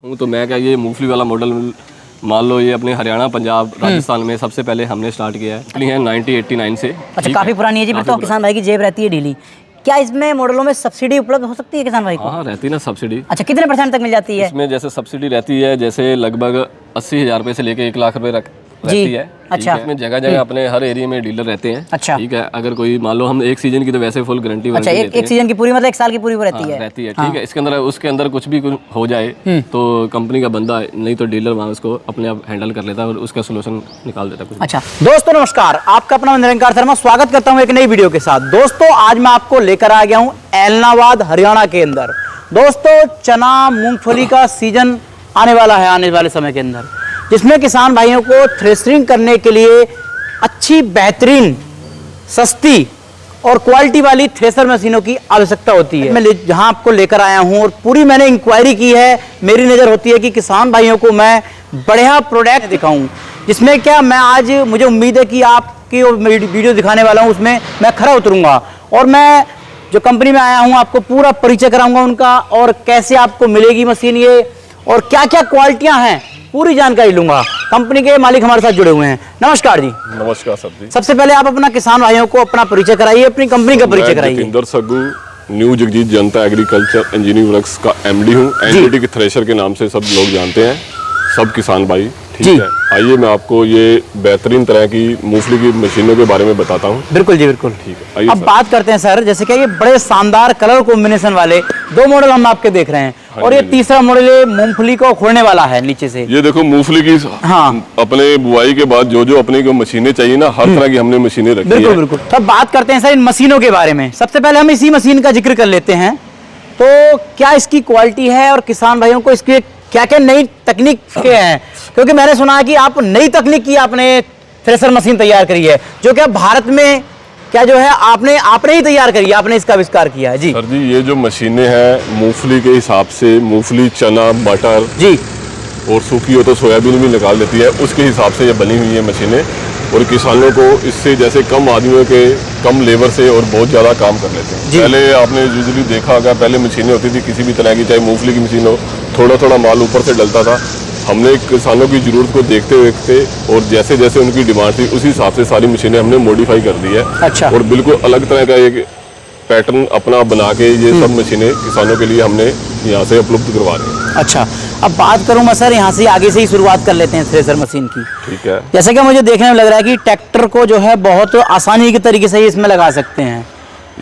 हूँ तो मैं क्या ये मूंगफली वाला मॉडल मान लो ये अपने हरियाणा पंजाब राजस्थान में सबसे पहले हमने स्टार्ट किया है 1989 से। अच्छा, काफ़ी पुरानी है जी। फिर तो किसान भाई की जेब रहती है ढीली। क्या इसमें मॉडलों में सब्सिडी उपलब्ध हो सकती है किसान भाई को? हाँ रहती है ना सब्सिडी। अच्छा, कितने % तक मिल जाती है? इसमें जैसे सब्सिडी रहती है जैसे लगभग 80,000 रुपये से लेके 1 लाख रुपए रहती है। अच्छा, इसमें जगह जगह अपने हर एरिया में डीलर रहते हैं। अच्छा, ठीक है। अगर कोई मान लो हम एक सीजन की तो वैसे फुल गारंटी अच्छा, एक सीजन की पूरी मतलब 1 साल की पूरी वो रहती है। रहती है। ठीक है। इसके अंदर उसके अंदर कुछ भी हो जाए तो कंपनी का बंदा नहीं तो डीलर वहाँ उसको अपने आप हैंडल कर लेता है और उसका सोल्यूशन निकाल देता है कुछ। अच्छा दोस्तों नमस्कार, आपका अपना निरंकार शर्मा स्वागत करता हूँ एक नई वीडियो के साथ। दोस्तों आज मैं आपको लेकर आ गया हूँ ऐलनाबाद हरियाणा के अंदर। दोस्तों चना मूंगफली का सीजन आने वाला है, आने वाले समय के अंदर, जिसमें किसान भाइयों को थ्रेशरिंग करने के लिए अच्छी बेहतरीन सस्ती और क्वालिटी वाली थ्रेशर मशीनों की आवश्यकता होती है। मैं जहां आपको लेकर आया हूं और पूरी मैंने इंक्वायरी की है, मेरी नज़र होती है कि किसान भाइयों को मैं बढ़िया प्रोडक्ट दिखाऊं, जिसमें क्या मैं आज मुझे उम्मीद है कि आपकी वीडियो दिखाने वाला हूं उसमें मैं खरा उतरूंगा और मैं जो कंपनी में आया हूं आपको पूरा परिचय कराऊंगा उनका और कैसे आपको मिलेगी मशीन ये और क्या क्या क्वालिटियां हैं पूरी जानकारी लूंगा। कंपनी के मालिक हमारे साथ जुड़े हुए हैं। नमस्कार जी। नमस्कार सर जी। सबसे पहले आप अपना किसान भाइयों को अपना परिचय कराइए, अपनी कंपनी का परिचय कराइए। जितेंद्र सग्गू न्यू जगजीत जनता एग्रीकल्चर इंजीनियरिंग वर्क्स का एमडी हूँ। एनडीटी के थ्रेशर के नाम से सब लोग जानते हैं, सब किसान भाई। ठीक है। आइए मैं आपको ये बेहतरीन तरह की मूंगफली की मशीनों के बारे में बताता हूँ। बिल्कुल जी बिल्कुल। ठीक है। अब बात करते हैं सर, जैसे कि ये बड़े शानदार कलर कॉम्बिनेशन वाले 2 मॉडल हम आपके देख रहे हैं और ये तीसरा मॉडल ये मूंगफली को खोलने वाला है नीचे से। ये देखो मूंगफली की अपने बुआई के बाद जो जो अपने को मशीनें चाहिए ना, हर तरह की हमने मशीनें रखी है। बिल्कुल बिल्कुल। तब बात करते हैं सर इन मशीनों के बारे में। सबसे पहले हम इसी मशीन का जिक्र कर लेते हैं, तो क्या इसकी क्वालिटी है और किसान भाइयों को इसकी क्या क्या नई तकनीक के हैं, क्योंकि मैंने सुना है कि आप नई तकनीक की आपने थ्रेशर मशीन तैयार करी है, जो कि भारत में क्या जो है आपने ही तैयार करी है, आपने इसका आविष्कार किया है। जी सर जी, ये जो मशीनें हैं मूंगफली के हिसाब से, मूंगफली चना मटर जी और सूखी हो तो सोयाबीन भी निकाल देती है, उसके हिसाब से ये बनी हुई है मशीनें और किसानों को इससे जैसे कम आदमियों के कम लेबर से और बहुत ज़्यादा काम कर लेते हैं। पहले आपने यूजुअली देखा होगा, पहले मशीनें होती थी किसी भी तरह की, चाहे मूंगफली की मशीन हो, थोड़ा थोड़ा माल ऊपर से डलता था। हमने किसानों की ज़रूरत को देखते और जैसे जैसे उनकी डिमांड थी उसी हिसाब से सारी मशीनें हमने मॉडिफाई कर दी है। अच्छा। और बिल्कुल अलग तरह का एक पैटर्न अपना बना के ये सब मशीनें किसानों के लिए हमने यहाँ से उपलब्ध करवा रहे हैं। अच्छा, अब बात करूँ मैं सर यहाँ से आगे से ही शुरुआत कर लेते हैं थ्रेशर मशीन की। ठीक है। जैसे कि मुझे देखने में लग रहा है कि ट्रैक्टर को जो है बहुत आसानी के तरीके से ही इसमें लगा सकते हैं।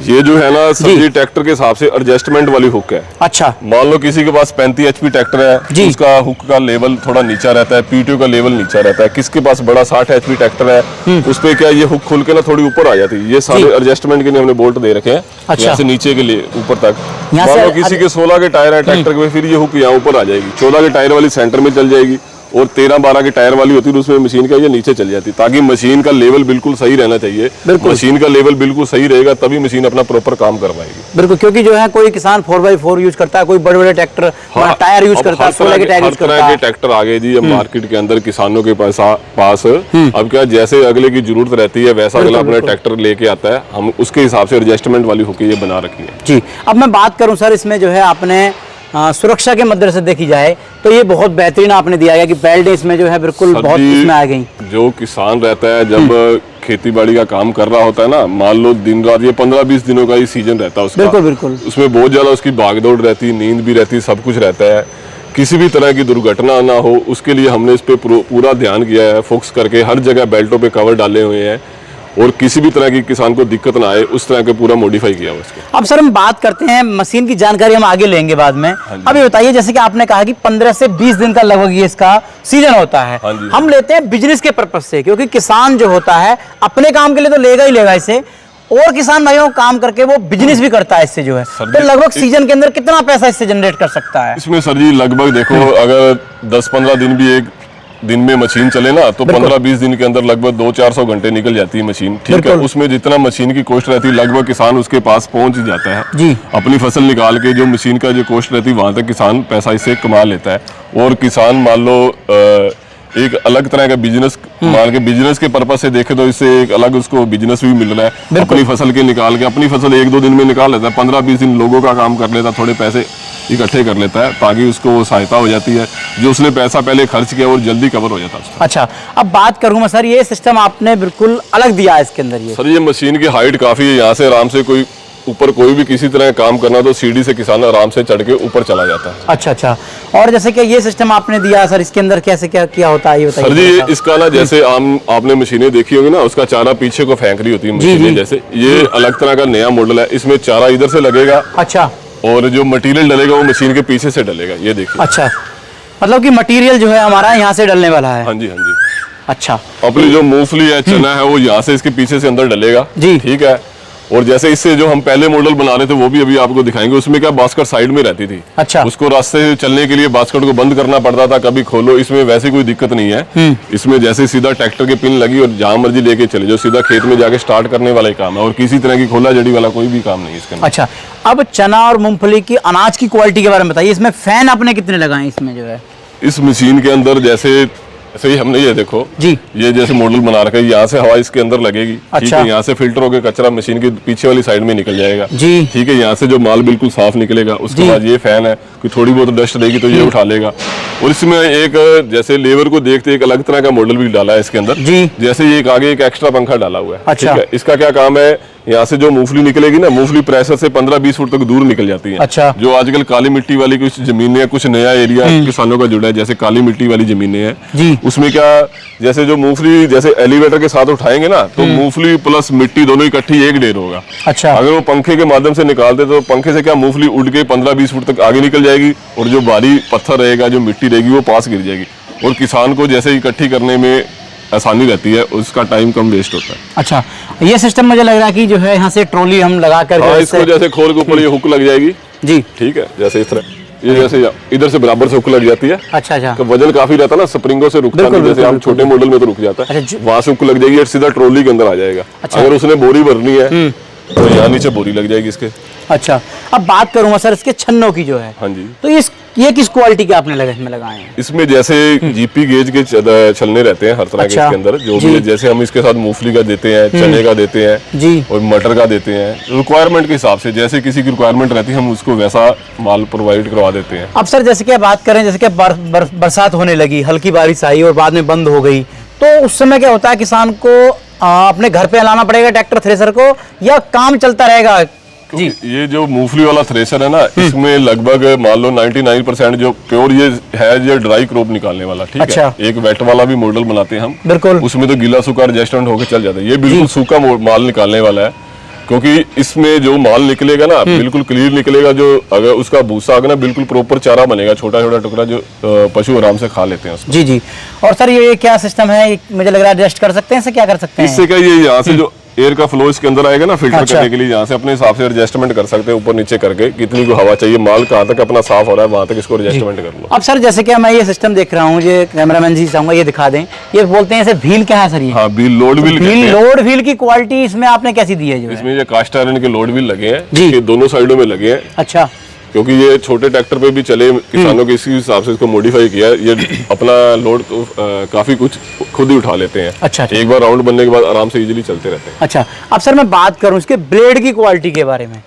ये जो है ना सब्जी ट्रैक्टर के हिसाब से एडजस्टमेंट वाली हुक है। अच्छा। मान लो किसी के पास 35 HP ट्रैक्टर है, उसका हुक का लेवल थोड़ा नीचा रहता है, पीटीओ का लेवल नीचा रहता है। किसके पास बड़ा 60 HP ट्रैक्टर है, उस पे क्या ये हुक खुल के ना थोड़ी ऊपर आ जाती है। ये सारे एडजस्टमेंट के लिए हमने बोल्ट दे रखे हैं। अच्छा। यहाँ से नीचे के लिए ऊपर तक। मान लो किसी के 16 के टायर है ट्रैक्टर के, फिर ये हुक यहाँ ऊपर आ जाएगी। 14 के टायर वाली सेंटर में चल जाएगी और 13-12 के टायर वाली होती है उसमें मशीन का ये नीचे चल जाती है, ताकि मशीन का लेवल बिल्कुल सही रहना चाहिए। मशीन का लेवल बिल्कुल सही रहेगा तभी मशीन अपना प्रॉपर काम कर पाएगी। बिल्कुल, क्योंकि जो है कोई किसान 4x4 यूज करता है, कोई बड़े बड़े ट्रैक्टर टायर यूज करता है, 16 के टायर यूज करता है। हर तरह के ट्रैक्टर आ गए जी अब मार्केट के अंदर किसानों के पास। अब क्या जैसे अगले की जरूरत रहती है वैसा अगला अपना ट्रैक्टर लेके आता है, हम उसके हिसाब से एडजस्टमेंट वाली हुक ये बना रखी है। जी, अब मैं बात करूँ सर इसमें जो है आपने सुरक्षा के मद्देनजर से देखी जाए तो ये बहुत बेहतरीन आपने दिया है कि बेल्ट इसमें जो है बिल्कुल बहुत इसमें आ गई। जो किसान रहता है जब खेती बाड़ी का काम कर रहा होता है ना, मान लो दिन रात ये 15-20 दिनों का ही सीजन रहता है उसका। बिल्कुल बिल्कुल। उसमें बहुत ज्यादा उसकी भागदौड़ रहती है, नींद भी रहती है, सब कुछ रहता है। किसी भी तरह की दुर्घटना ना हो उसके लिए हमने इस पे पूरा ध्यान किया है, फोकस करके हर जगह बेल्टों पे कवर डाले हुए हैं और किसी भी तरह की किसान को दिक्कत ना आए उस तरह के पूरा मॉडिफाई किया हुआ उसको। अब सर हम बात करते हैं मशीन की जानकारी हम आगे लेंगे बाद में। अभी बताइए, जैसे कि आपने कहा कि 15 से 20 दिन का लगभग ये इसका सीजन होता है। हम लेते हैं बिजनेस के पर्पज से, क्योंकि किसान जो होता है अपने काम के लिए तो लेगा ही लेगा इसे, और किसान भाइयों काम करके वो बिजनेस भी करता है इससे जो है। तो लगभग सीजन के अंदर कितना पैसा इससे जनरेट कर सकता है? इसमें सर जी लगभग देखो अगर 10-15 दिन भी एक दिन में मशीन चले ना तो 15-20 दिन के अंदर लगभग 200-400 घंटे निकल जाती है मशीन। ठीक है। उसमें जितना मशीन की कॉस्ट रहती है लगभग किसान उसके पास पहुंच जाता है जी। अपनी फसल निकाल के जो मशीन का जो कॉस्ट रहती है वहां तक किसान पैसा इससे कमा लेता है। और किसान मान लो एक अलग तरह का बिजनेस मान के बिजनेस के पर्पज से देखे तो इससे एक अलग उसको बिजनेस भी मिल रहा है। अपनी फसल के निकाल के अपनी फसल 1-2 दिन में निकाल लेता है, 15-20 दिन लोगों का काम कर लेता, थोड़े पैसे इकट्ठे कर लेता है, ताकि उसको वो सहायता हो जाती है, जो उसने पैसा पहले खर्च किया और जल्दी कवर हो जाता है उसका। अच्छा, अब बात करूँ मैं सर, ये सिस्टम आपने बिल्कुल अलग दिया है इसके अंदर। ये सर ये मशीन की हाइट काफ़ी है, यहाँ से आराम से कोई ऊपर कोई भी किसी तरह का काम करना तो सीढ़ी से किसान आराम से चढ़ के ऊपर चला जाता है। अच्छा अच्छा, और जैसे कि ये सिस्टम आपने दिया सर, इसके अंदर कैसे क्या किया होता है ये बताइए। सर जी इसका ना, जैसे आपने मशीनें देखी होगी ना, उसका चारा पीछे को फेंक रही होती है मशीनें, जैसे ये अलग तरह का नया मॉडल है, इसमें चारा इधर से लगेगा। अच्छा, और जो मटेरियल डलेगा वो मशीन के पीछे से डलेगा, ये देखिए। अच्छा, मतलब कि मटेरियल जो है हमारा यहाँ से डलने वाला है। हाँ जी हाँ जी। अच्छा, अपनी जो मूंगफली है, चना है, वो यहाँ से इसके पीछे से अंदर डलेगा जी, ठीक है। और जैसे इससे जो हम पहले मॉडल बना रहे थे वो भी अभी आपको दिखाएंगे, उसमें क्या बास्केट साइड में रहती थी। अच्छा, उसको रास्ते से चलने के लिए बास्केट को बंद करना पड़ता था, कभी खोलो। इसमें वैसे कोई दिक्कत नहीं है, इसमें जैसे सीधा ट्रैक्टर की पिन लगी और जहां मर्जी लेके चले जाओ, सीधा खेत में जाके स्टार्ट करने वाला ही काम है, और किसी तरह की खोला जड़ी वाला कोई भी काम नहीं है इसके अंदर। अच्छा, अब चना और मूंगफली की अनाज की क्वालिटी के बारे में बताइए। इसमें फैन आपने कितने लगाए इसमें जो है? इस मशीन के अंदर जैसे ही हमने ये देखो जी, ये जैसे मॉडल बना रखा है, यहाँ से हवा इसके अंदर लगेगी। अच्छा, ठीक है, यहाँ से फिल्टर होकर कचरा मशीन की पीछे वाली साइड में निकल जाएगा जी, ठीक है। यहाँ से जो माल बिल्कुल साफ निकलेगा, उसके बाद ये फैन है कि थोड़ी बहुत डस्ट रहेगी तो ये उठा लेगा। और इसमें एक जैसे लेबर को देखते एक अलग तरह का मॉडल भी डाला है इसके अंदर जी, जैसे ये एक आगे एक एक्स्ट्रा पंखा डाला हुआ है। अच्छा, ठीक है, इसका क्या काम है, यहाँ से जो मूंगफली निकलेगी ना, मूंगफली प्रेशर से 15-20 फुट तक दूर निकल जाती है। अच्छा, जो आजकल काली मिट्टी वाली कुछ जमीनें हैं, कुछ नया एरिया किसानों का जुड़ा है, जैसे काली मिट्टी वाली जमीनें हैं जी, उसमें क्या, जैसे जो मूंगफली जैसे एलिवेटर के साथ उठाएंगे ना, तो मूंगफली प्लस मिट्टी दोनों इकट्ठी एक ढेर होगा। अच्छा, अगर वो पंखे के माध्यम से निकालते तो पंखे से क्या मूंगफली उड़ के 15-20 फुट तक आगे निकल जाएगी, और जो भारी पत्थर रहेगा, जो मिट्टी रहेगी, वो पास गिर जाएगी, और किसान को जैसे इकट्ठी करने में आसानी रहती है, उसका टाइम कम वेस्ट होता है। अच्छा, ये सिस्टम मुझे लग रहा है कि जो है यहाँ से ट्रॉली हम लगा कर हाँ, इसको जैसे खोल के ऊपर ये हुक लग जाएगी जी, ठीक है, जैसे इस तरह ये जैसे इधर से बराबर से हुक लग जाती है। अच्छा अच्छा, तो वजन काफी रहता है ना, स्प्रिंगों से रुकता नहीं, जैसे हम छोटे मॉडल में तो रुक जाता है, वहां से हुक लग जाएगी और सीधा ट्रॉली के अंदर आ जाएगा। अगर उसने बोरी भरनी है तो यहाँ नीचे बोरी लग जाएगी इसके। अच्छा, अब बात करूंगा सर इसके छन्नों की जो है। हाँ जी, तो ये किस क्वालिटी के आपने इसमें लगाए हैं? इसमें जैसे जीपी गेज के छलने रहते हैं हर तरह के अच्छा, इसके अंदर, जो भी है, जैसे हम इसके साथ मूंगफली का देते हैं, चने का देते हैं जी, और मटर का देते हैं, रिक्वायरमेंट के हिसाब से, जैसे किसी की रिक्वायरमेंट रहती है हम उसको वैसा माल प्रोवाइड करवा देते हैं। अब सर जैसे कि बात करें, जैसे कि बरसात होने लगी, हल्की बारिश आई और बाद में बंद हो गई, तो उस समय क्या होता है, किसान को अपने घर पे लाना पड़ेगा ट्रैक्टर थ्रेसर को, या काम चलता रहेगा? जी, ये जो मूंगफली वाला थ्रेसर है ना, इसमें लगभग मान लो 99% जो प्योर ये है, ये ड्राई क्रॉप निकालने वाला। ठीक अच्छा, है, एक वेट वाला भी मॉडल बनाते हैं हम, बिल्कुल, उसमें तो गीला सूखा एडजस्टमेंट होकर चल जाता है। ये बिल्कुल सूखा माल निकालने वाला है, क्योंकि इसमें जो माल निकलेगा ना बिल्कुल क्लियर निकलेगा, जो अगर उसका भूसा होगा ना बिल्कुल प्रॉपर चारा बनेगा, छोटा छोटा टुकड़ा जो पशु आराम से खा लेते हैं उसको। जी जी। और सर ये क्या सिस्टम है, मुझे लग रहा है एडजस्ट कर सकते हैं, इससे क्या कर सकते हैं? इससे क्या, ये यहाँ से जो एयर का फ्लो इसके अंदर आएगा ना फिल्टर अच्छा, करने के लिए, यहाँ से अपने हिसाब से एडजस्टमेंट कर सकते हैं, ऊपर नीचे करके कितनी को हवा चाहिए, माल कहाँ तक अपना साफ हो रहा है वहां तक इसको एडजस्टमेंट कर लो। अब सर जैसे कि मैं ये सिस्टम देख रहा हूँ, ये कैमरामैन जी चाहूंगा ये दिखा दें, ये बोलते हैं इसे व्हील, क्या है सर ये? हाँ, व्हील, लोड व्हील कहते हैं। लोड व्हील की क्वालिटी इसमें आपने कैसी दी है? जो इसमें ये कास्ट आयरन के लोड व्हील लगे हैं, जी, ये दोनों साइडों में लगे हैं। अच्छा, क्योंकि ये छोटे ट्रैक्टर पे भी चले, किसानों के इसी हिसाब से इसको मॉडिफाई किया है। ये अपना लोड तो काफी कुछ खुद ही उठा लेते हैं। अच्छा, एक बार राउंड बनने के बाद आराम से इजीली चलते रहते हैं। अच्छा, अब सर मैं बात करूं इसके ब्लेड की क्वालिटी के बारे में,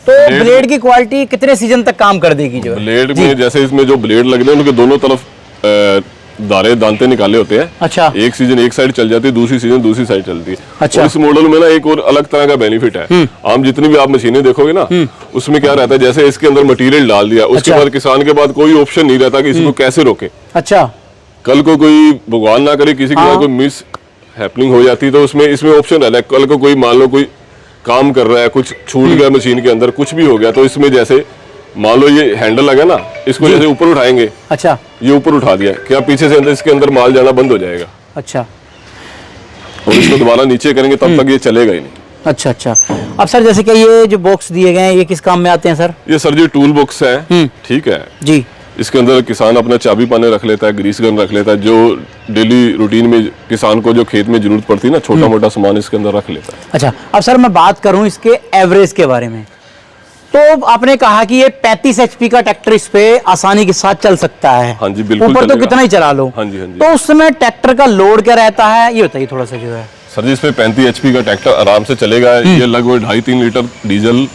तो ब्लेड की क्वालिटी कितने सीजन तक काम कर देगी? जो ब्लेड में जैसे इसमें जो ब्लेड लग रहे हैं उनके दोनों तरफ दांते निकाले होते हैं। अच्छा, एक सीजन एक साइड चल जाती है, दूसरी सीजन दूसरी साइड चलती है। अच्छा, और इस मॉडल में ना एक और अलग तरह का बेनिफिट है। आम जितनी भी आप मशीनें देखोगे ना, उसमें क्या रहता है, जैसे इसके अंदर मटेरियल डाल दिया, उसके बाद किसान के बाद कोई ऑप्शन नहीं रहता कि इसको कैसे रोके। अच्छा, कल को कोई भगवान ना करे किसी के साथ कोई मिस हैपनिंग हो जाती है, तो उसमें ऑप्शन रहता है, कल को कोई मान लो कोई काम कर रहा है, कुछ छूट गया मशीन के अंदर, कुछ भी हो गया, तो इसमें जैसे मान लो ये हैंडल लगा ना, इसको जैसे ऊपर उठाएंगे, अच्छा, ये ऊपर उठा दिया, क्या पीछे से अंदर इसके अंदर माल जाना बंद हो जाएगा। अच्छा, और इसको दोबारा नीचे करेंगे तब तक ये चलेगा ही नहीं। अच्छा अच्छा। अब सर जैसे कि ये जो बॉक्स दिए गए हैं, ये किस काम में आते हैं सर? ये सर जी टूल बॉक्स है, ठीक है जी। इसके अंदर किसान अपना चाबी पाने रख लेता है, ग्रीस गन रख लेता है, जो डेली रूटीन में किसान को जो खेत में जरूरत पड़ती है ना, छोटा मोटा सामान इसके अंदर रख लेता है। अच्छा, अब सर मैं बात करूं इसके एवरेज के बारे में, तो आपने कहा कि ये 35 HP का ट्रैक्टर इस पे आसानी के साथ चल सकता है। हाँ जी, बिल्कुल ऊपर तो चलेगा। कितना ही चला लो। हाँ जी, हाँ जी। तो उस समय ट्रैक्टर का लोड क्या रहता है, ये बताइए थोड़ा सा जो है। सर जी इसमें 35 HP का ट्रैक्टर आराम से चलेगा। ये लगभग 2.5-3 लीटर डीजल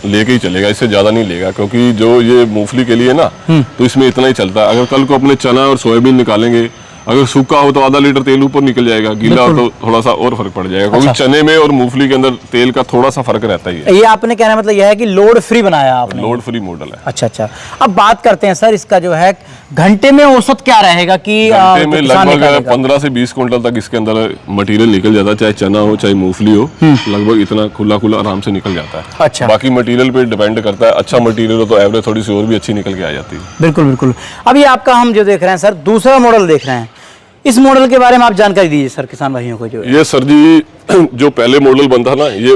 लेके ही चलेगा, इससे ज्यादा नहीं लेगा, क्योंकि जो ये मूंगफली के लिए ना तो इसमें इतना ही चलता है। अगर कल को अपने चना और सोयाबीन निकालेंगे, अगर सूखा हो तो आधा लीटर तेल ऊपर निकल जाएगा, गीला हो तो थोड़ा सा और फर्क पड़ जाएगा, क्योंकि चने में और मूंगफली के अंदर तेल का थोड़ा सा फर्क रहता ही है। ये आपने कहना मतलब यह है कि लोड फ्री बनाया आपने? लोड फ्री मॉडल है। अच्छा अच्छा, अब बात करते हैं सर इसका जो है घंटे में औसत क्या रहेगा कि घंटे में लगभग 15 से 20 क्विंटल तक इसके अंदर मटेरियल निकल जाता है, चाहे चना हो चाहे मूंगफली हो, लगभग इतना खुला खुला आराम से निकल जाता है। अच्छा, बाकी मटेरियल पे डिपेंड करता है, अच्छा मटेरियल हो तो एवरेज थोड़ी सी और भी अच्छी निकल के आ जाती है। बिल्कुल बिल्कुल। अभी आपका हम जो देख रहे हैं सर दूसरा मॉडल देख रहे हैं, इस मॉडल के बारे में आप जानकारी दीजिए सर किसान भाइयों को। जो ये सर जी जो पहले मॉडल बनता ना, ये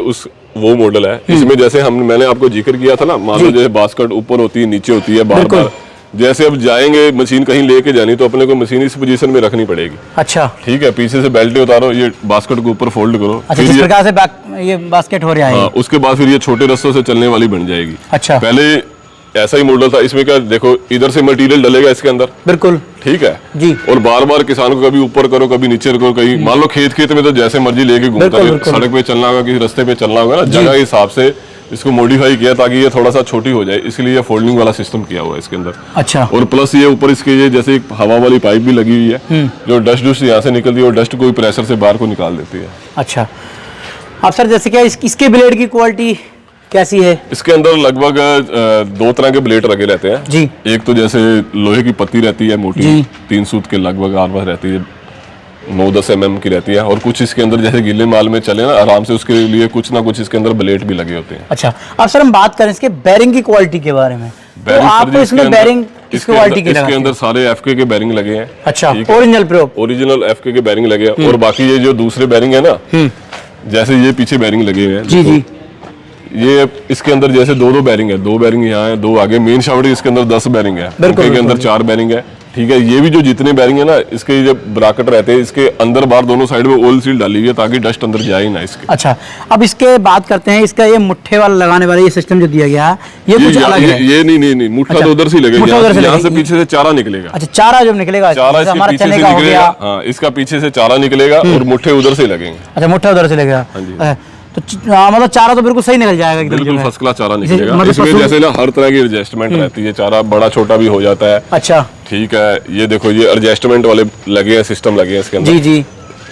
वो मॉडल है। इसमें जैसे मैंने आपको जिक्र किया था ना, मान लो जैसे बास्केट ऊपर होती है नीचे होती है, बार बार जैसे अब जाएंगे मशीन कहीं लेके जानी तो अपने को मशीन इस पोजीशन में रखनी पड़ेगी। अच्छा, ठीक है, पीछे से बेल्ट उतारो, ये बास्केट को ऊपर फोल्ड करो। अच्छा, जिस प्रकार से ये बास्केट हो रहा है। उसके बाद फिर ये छोटे रस्सों से चलने वाली बन जाएगी। अच्छा, पहले ऐसा ही मॉडल था। इसमें क्या देखो, इधर से मटेरियल डलेगा इसके अंदर, बिल्कुल ठीक है जी, और बार बार किसान को कभी ऊपर करो कभी नीचे करो, कहीं मान लो खेत में तो जैसे मर्जी लेके घूमता है, सड़क पे चलना होगा, किसी रास्ते पे चलना होगा ना, जगह के हिसाब से इसको मॉडिफाई किया ताकि ये थोड़ा सा छोटी हो जाए, इसलिए ये फोल्डिंग वाला सिस्टम किया हुआ है इसके अंदर। अच्छा, और प्लस ये ऊपर इसके ये जैसे एक हवा वाली पाइप भी लगी हुई है, जो डस्ट यहाँ से निकलती है और डस्ट को प्रेशर से बाहर को निकाल देती है। अच्छा, अब सर जैसे क्या इसके ब्लेड की क्वालिटी कैसी है? इसके अंदर लगभग 2 तरह के ब्लेड लगे रहते हैं जी। एक तो जैसे लोहे की पत्ती रहती है मोटी, 3 सूत के लगभग आर रहती है, 9-10 mm की रहती है, और कुछ इसके अंदर जैसे गीले माल में चले ना आराम से, उसके लिए कुछ ना कुछ इसके अंदर ब्लेड भी लगे होते हैं। अच्छा, अब सर हम बात करें इसके बैरिंग की क्वालिटी के बारे में, तो आपको इसमें बैरिंग किस क्वालिटी के इसके अंदर सारे एफके के बैरिंग लगे हैं। अच्छा, ओरिजिनल एफके के बैरिंग लगे हैं, और बाकी ये जो दूसरे बैरिंग है ना, जैसे ये पीछे बैरिंग लगे हुए हैं जी जी, ये इसके अंदर जैसे 2 बैरिंग है, 2 बैरिंग यहाँ है, 2 आगे, मेन शाफ्ट इसके अंदर 10 बैरिंग है, के अंदर 4 बैरिंग है। ठीक है, ये भी जो जितने बैरिंग है ना, इसके जो ब्रैकेट रहते हैं, इसके अंदर बाहर दोनों साइड में ऑयल सील डाली हुई है ताकि डस्ट अंदर जाए ना इसके। अच्छा, अब इसके बात करते हैं, इसका ये मुट्ठे वाला लगाने वाला ये सिस्टम जो दिया गया है, ये कुछ अलग है? ये नहीं, मुट्ठा तो उधर से लगेगा, यहाँ से पीछे से चारा निकलेगा। अच्छा, चारा जो निकलेगा, चारा हमारा चने का हो गया, हाँ, इसका पीछे से चारा निकलेगा और मुट्ठे उधर से लगेंगे। अच्छा, मुट्ठा उधर से लगेगा, तो मतलब चारा तो बिल्कुल सही निकल जाएगा एकदम, बिल्कुल फर्स्ट क्लास चारा निकलेगा। इसमें जैसे ना हर तरह की एडजस्टमेंट रहती है, चारा बड़ा छोटा भी हो जाता है। अच्छा, ठीक है, ये देखो ये एडजस्टमेंट वाले लगे हैं, सिस्टम लगे हैं इसके अंदर जी जी,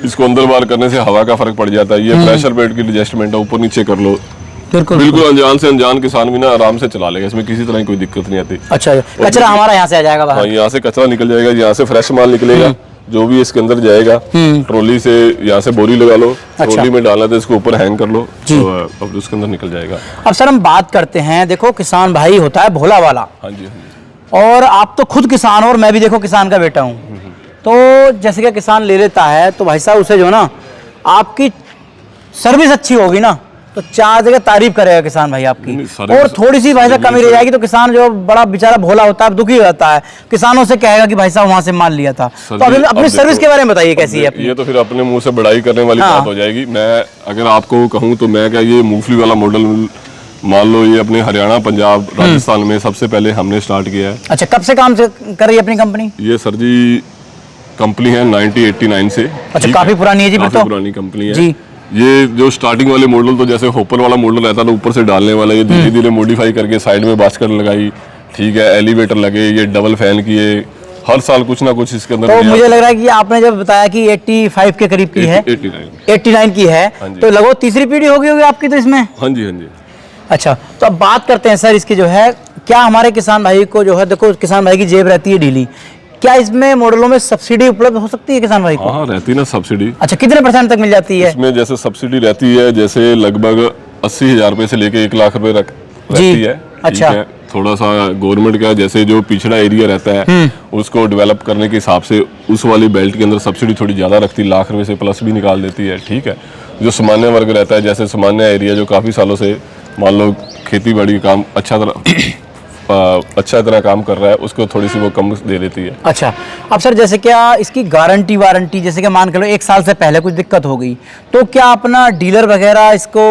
इसको अंदर बाहर करने से हवा का फर्क पड़ जाता है। ये प्रेशर बेड की एडजस्टमेंट है, ऊपर नीचे कर लो, बिल्कुल अनजान से अनजान किसान भी ना आराम से चला लेगा, इसमें किसी तरह की कोई दिक्कत नहीं आती। अच्छा, कचरा हमारा यहाँ से आ जाएगा बाहर? यहाँ से कचरा निकल जाएगा, यहाँ से फ्रेश माल निकलेगा, जो भी इसके अंदर जाएगा, ट्रॉली से यहाँ से बोरी लगा लो, ट्रॉली में डालना तो इसको ऊपर हैंग कर लो, तो अब उसके अंदर निकल जाएगा। अब सर हम बात करते हैं, देखो किसान भाई होता है भोला वाला, हाँ जी, और आप तो खुद किसान हो और मैं भी देखो किसान का बेटा हूँ, तो जैसे कि किसान ले लेता है तो भाई साहब उसे जो ना आपकी सर्विस अच्छी होगी ना तो 4 जगह तारीफ करेगा किसान भाई आपकी, और थोड़ी सी भाई साहब कमी रह जाएगी तो किसान जो बड़ा बेचारा भोला होता है दुखी हो जाता है, किसानों से कहेगा कि भाई साहब वहां से माल लिया था। तो अपनी सर्विस के बारे में बताइए कैसी है? ये तो फिर अपने मुंह से बड़ाई करने वाली बात हो जाएगी। मैं अगर आपको कहूँ तो मैं क्या, ये मूंगफली वाला मॉडल मान लो ये अपने हरियाणा, पंजाब, राजस्थान में सबसे पहले हमने स्टार्ट किया है। अच्छा, कब से काम कर रही है अपनी कंपनी? ये सर जी कंपनी है 1989 से। अच्छा, काफी पुरानी है जी, काफी पुरानी कंपनी है जी। ये जो स्टार्टिंग वाले मॉडल तो जैसे होपर वाला मॉडल रहता था ऊपर से डालने वाला, ये धीरे धीरे मॉडिफाई करके साइड में बास्केट लगाई, ठीक है, एलिवेटर लगे, ये डबल फैन किए, हर साल कुछ ना कुछ इसके अंदर। तो मुझे लग रहा है कि आपने जब बताया कि 85 के करीब की है, 89 की है, तो लगभग तीसरी पीढ़ी होगी आपकी तो इसमें? हाँ जी, हाँ जी। अच्छा, तो अब बात करते हैं सर इसकी जो है, क्या हमारे किसान भाई को जो है, देखो किसान भाई की जेब रहती है ढीली, क्या इसमें मॉडलों में सब्सिडी उपलब्ध हो सकती है किसान भाई को? हाँ, रहती है ना सब्सिडी। अच्छा, कितने % तक मिल जाती है इसमें? जैसे सब्सिडी रहती है जैसे लगभग 80,000 रुपए से लेके 1 लाख रुपए रहती है। अच्छा, थोड़ा सा गवर्नमेंट का जैसे जो पिछड़ा एरिया रहता है उसको डेवलप करने के हिसाब से उस वाली बेल्ट के अंदर सब्सिडी थोड़ी ज्यादा रखती है, 1 लाख रुपए से प्लस भी निकाल देती है। ठीक है, जो सामान्य वर्ग रहता है, जैसे सामान्य एरिया जो काफी सालों से मान लो खेती बाड़ी काम अच्छा तरह काम कर रहा है, उसको थोड़ी सी वो कम दे देती है। अच्छा, अब सर जैसे क्या इसकी गारंटी वारंटी, जैसे कि मान के लो 1 साल से पहले कुछ दिक्कत हो गई तो क्या अपना डीलर वगैरह इसको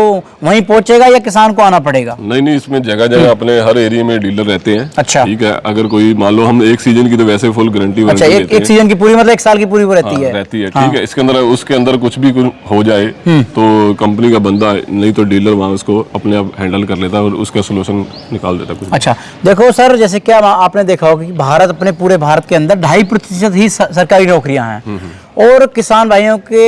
वहीं पहुंचेगा या किसान को आना पड़ेगा? नहीं, इसमें जगह जगह अपने हर एरिया में डीलर रहते हैं। अच्छा, ठीक है। अगर कोई मान लो हम 1 सीजन की तो वैसे फुल गारंटी अच्छा, एक सीजन की पूरी मतलब 1 साल की पूरी वो रहती है। रहती है। ठीक है। इसके अंदर उसके अंदर कुछ भी हो जाए तो कंपनी का बंदा नहीं तो डीलर वहाँ उसको अपने आप हैंडल कर लेता है और उसका सोल्यूशन निकाल देता है। अच्छा, देखो सर जैसे क्या आपने देखा होगा कि भारत, अपने पूरे भारत के अंदर 2.5% ही सरकारी नौकरियां हैं और किसान भाइयों के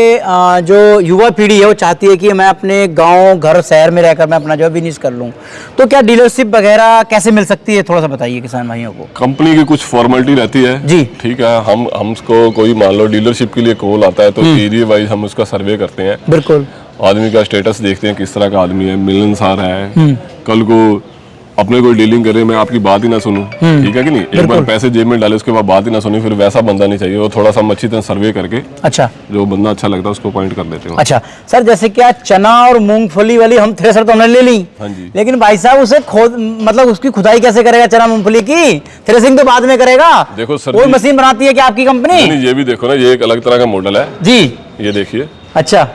जो युवा पीढ़ी है वो चाहती है कि मैं अपने गांव घर शहर में रहकर मैं अपना जो बिजनेस कर लूं, तो क्या डीलरशिप वगैरह कैसे मिल सकती है, थोड़ा सा बताइए किसान भाइयों को। कंपनी की कुछ फॉर्मेलिटी रहती है जी। ठीक है। हमको कोई मान लो डीलरशिप के लिए कॉल आता है तो एरिया वाइज हम उसका सर्वे करते हैं। बिल्कुल। आदमी का स्टेटस देखते हैं किस तरह का आदमी है, मिलनसार है, कल को अपने कोई डीलिंग करे मैं आपकी बात ही ना सुनूं, ठीक है कि नहीं। एक बार पैसे जेब में डाले उसके बाद बात ही ना सुनी, फिर वैसा बंदा नहीं चाहिए। वो थोड़ा सा हम अच्छी तरह सर्वे करके अच्छा जो बंदा अच्छा लगता है उसको पॉइंट कर देते हैं। अच्छा सर, जैसे क्या चना और मूंगफली वाली हम थ्रेसर तो हमने ले ली, हाँ जी, लेकिन भाई साहब उसे खोद मतलब उसकी खुदाई कैसे करेगा? चना मूंगफली की थ्रेसिंग तो बाद में करेगा। देखो सर, कोई मशीन बनाती है क्या आपकी कंपनी? नहीं, ये भी देखो ना, ये एक अलग तरह का मॉडल है जी। ये देखिए, अच्छा,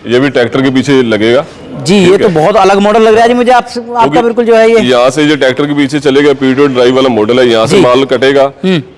ये भी ट्रैक्टर के पीछे लगेगा जी। ये तो बहुत अलग मॉडल लग रहा है जी मुझे आपका बिल्कुल जो है ये। यहाँ से ये ट्रैक्टर के पीछे चलेगा, पीटीओ ड्राइव वाला मॉडल है। यहाँ से माल कटेगा,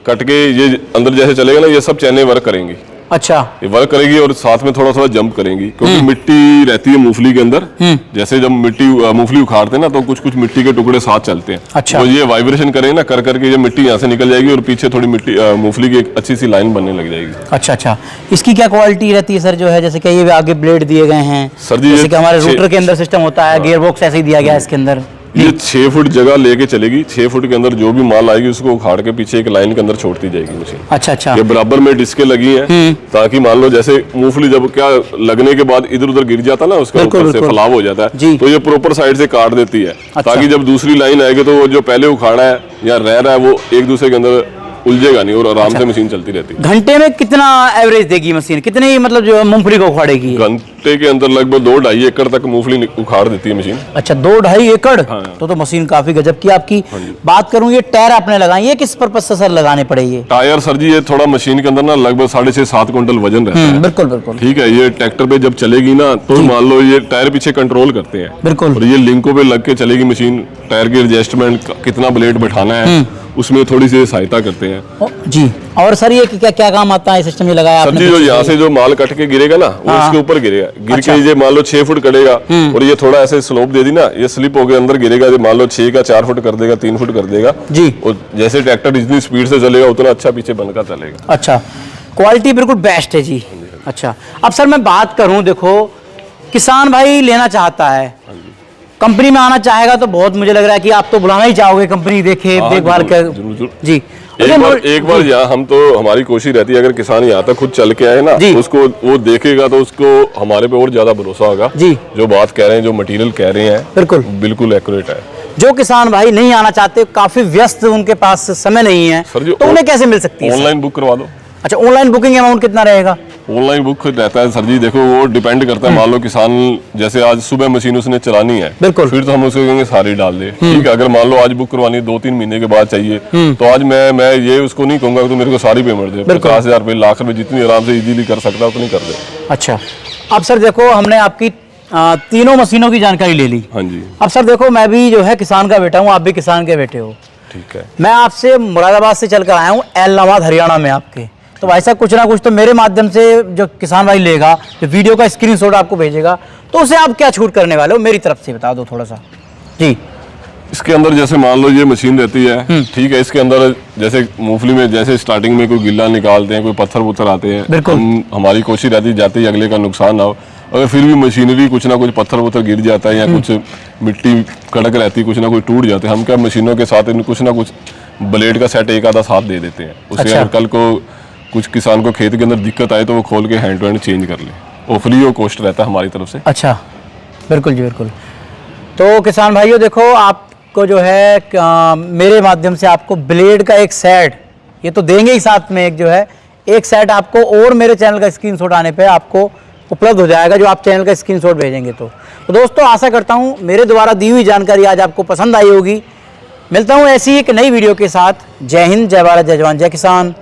कट के ये अंदर जैसे चलेगा ना, ये सब चैनें वर्क करेंगी। अच्छा, ये वर्क करेगी और साथ में थोड़ा थोड़ा जंप करेंगी क्योंकि मिट्टी रहती है मूंगफली के अंदर। जैसे जब मिट्टी मूंगफली उखाड़ते हैं ना तो कुछ कुछ मिट्टी के टुकड़े साथ चलते हैं। अच्छा। तो ये वाइब्रेशन करेंगे ना, कर करके ये मिट्टी यहाँ से निकल जाएगी और पीछे थोड़ी मिट्टी मूंगफली की एक अच्छी सी लाइन बनने लग जाएगी। अच्छा अच्छा। इसकी क्या क्वालिटी रहती है सर जो है, जैसे कि ये आगे ब्लेड दिए गए हैं सर जी, जैसे कि हमारे रूटर के अंदर सिस्टम होता है, गियर बॉक्स ऐसे ही दिया गया है इसके अंदर। ये 6 फुट जगह लेके चलेगी। 6 फुट के अंदर जो भी माल आएगी उसको उखाड़ के पीछे एक लाइन के अंदर छोड़ती जाएगी मशीन। अच्छा अच्छा। ये बराबर में डिस्कें लगी हैं ताकि मान लो जैसे मूंगफली जब क्या लगने के बाद इधर उधर गिर जाता ना, उसका ऊपर से फैलाव हो जाता है, तो ये प्रॉपर साइड से काट देती है। अच्छा। ताकि जब दूसरी लाइन आएगी तो वो जो पहले उखाड़ा है या रह रहा है वो एक दूसरे के अंदर उलझेगा नहीं और आराम से मशीन चलती रहती है। घंटे में कितना एवरेज देगी मशीन, कितनी मतलब जो मूंगफली को उखाड़ेगी? घंटे के अंदर लगभग 2-2.5 एकड़ तक मूंगफली उखाड़ देती है मशीन। अच्छा, 2-2.5 एकड़? हाँ। तो मशीन काफी गजब की आपकी। बात करूं ये टायर आपने लगाए, ये किस पर्पज से सर लगाने पड़े ये टायर? सर जी ये थोड़ा मशीन के अंदर ना लगभग 6.5-7 क्विंटल वजन रहता है। बिल्कुल बिल्कुल। ठीक है। ये ट्रैक्टर पे जब चलेगी ना तो मान लो ये टायर पीछे कंट्रोल करते हैं। बिल्कुल। और ये लिंकों पे लग के चलेगी मशीन। टायर की एडजस्टमेंट, कितना ब्लेड बैठाना है, उसमें थोड़ी सी सहायता करते हैं। जी। और सर ये क्या क्या काम आता है सिस्टम ये लगाया आपने? सर जी जो यहाँ से जो माल कट के गिरेगा ना वो इसके ऊपर गिरेगा। गिर के ये मान लो 6 फुट कटेगा और ये थोड़ा ऐसे स्लोप दे दी ना, ये स्लिप होकर अंदर गिरेगा। ये मान लो 6 का 4 फुट कर देगा, 3 फुट कर देगा जी। और जैसे ट्रैक्टर जितनी स्पीड से चलेगा उतना अच्छा पीछे बनकर चलेगा। अच्छा, क्वालिटी बिल्कुल बेस्ट है जी। अच्छा, अब सर मैं बात करूं, देखो किसान भाई लेना चाहता है, कंपनी में आना चाहेगा तो बहुत मुझे लग रहा है कि आप तो बुलाना ही चाहोगे, कंपनी देखे देखभाल कर जी। एक बार यहाँ हम तो हमारी कोशिश रहती है अगर किसान यहाँ तक खुद चल के आए ना उसको वो देखेगा तो उसको हमारे पे और ज्यादा भरोसा होगा जी। जो बात कह रहे हैं, जो मटेरियल कह रहे हैं बिल्कुल बिल्कुल एक्यूरेट है। जो किसान भाई नहीं आना चाहते, काफी व्यस्त, उनके पास समय नहीं है, तो उन्हें कैसे मिल सकती है? ऑनलाइन बुक करवा दो। अच्छा, ऑनलाइन बुकिंग अमाउंट कितना रहेगा? ऑनलाइन बुक रहता है सर जी, देखो वो डिपेंड करता है। मान लो किसान जैसे आज सुबह मशीन उसने चलानी है बिल्कुल, फिर तो हम उसको कहेंगे सारी डाल दे। ठीक है। अगर मान लो आज बुक करवानी 2-3 महीने के बाद चाहिए तो आज मैं ये उसको नहीं कहूंगा तो मेरे को सारी पेमेंट दे, 50,000 रुपए, लाख रुपए, जितनी आराम से इजीली कर सकता है उतनी कर दे। अच्छा, अब सर देखो हमने आपकी तीनों मशीनों की जानकारी ले ली। हाँ जी। अब सर देखो मैं भी जो है किसान का बेटा हूँ, आप भी किसान के बेटे हो। ठीक है। मैं आपसे मुरादाबाद से चलकर आया हूँ एलनाबाद हरियाणा में आपके, तो ऐसा कुछ ना कुछ तो मेरे माध्यम से जो किसान भाई लेगा, जो वीडियो का स्क्रीनशॉट आपको भेजेगा, तो उसे आप क्या छूट करने वाले हो मेरी तरफ से बता दो थोड़ा सा जी। इसके अंदर जैसे मान लो ये मशीन रहती है, ठीक है। इसके अंदर जैसे मूंगफली में जैसे स्टार्टिंग में कोई गिल्ला निकालते हैं, कोई पत्थर आते हैं, हमारी कोशिश रहती है जाते ही अगले का नुकसान ना हो। अगर फिर भी मशीनरी कुछ ना कुछ पत्थर गिर जाता है या कुछ मिट्टी कड़क रहती है, कुछ ना कुछ टूट जाते हैं, हम क्या मशीनों के साथ कुछ ना कुछ ब्लेड का सेट एक आधा साथ दे देते हैं। उससे अगर कल को कुछ किसान को खेत के अंदर दिक्कत आए तो वो खोल के हैंड टू हैंड चेंज कर ले, वो फ्री ऑफ कॉस्ट रहता है हमारी तरफ से। अच्छा, बिल्कुल जी बिल्कुल। तो किसान भाइयों देखो, आपको जो है मेरे माध्यम से आपको ब्लेड का एक सेट ये तो देंगे ही, साथ में एक जो है एक सेट आपको और मेरे चैनल का स्क्रीनशॉट आने पे आपको उपलब्ध हो जाएगा, जो आप चैनल का स्क्रीनशॉट भेजेंगे। तो दोस्तों आशा करता हूँ मेरे द्वारा दी हुई जानकारी आज आपको पसंद आई होगी। मिलता हूँ ऐसी एक नई वीडियो के साथ। जय हिंद, जय भारत, जय जवान, जय किसान।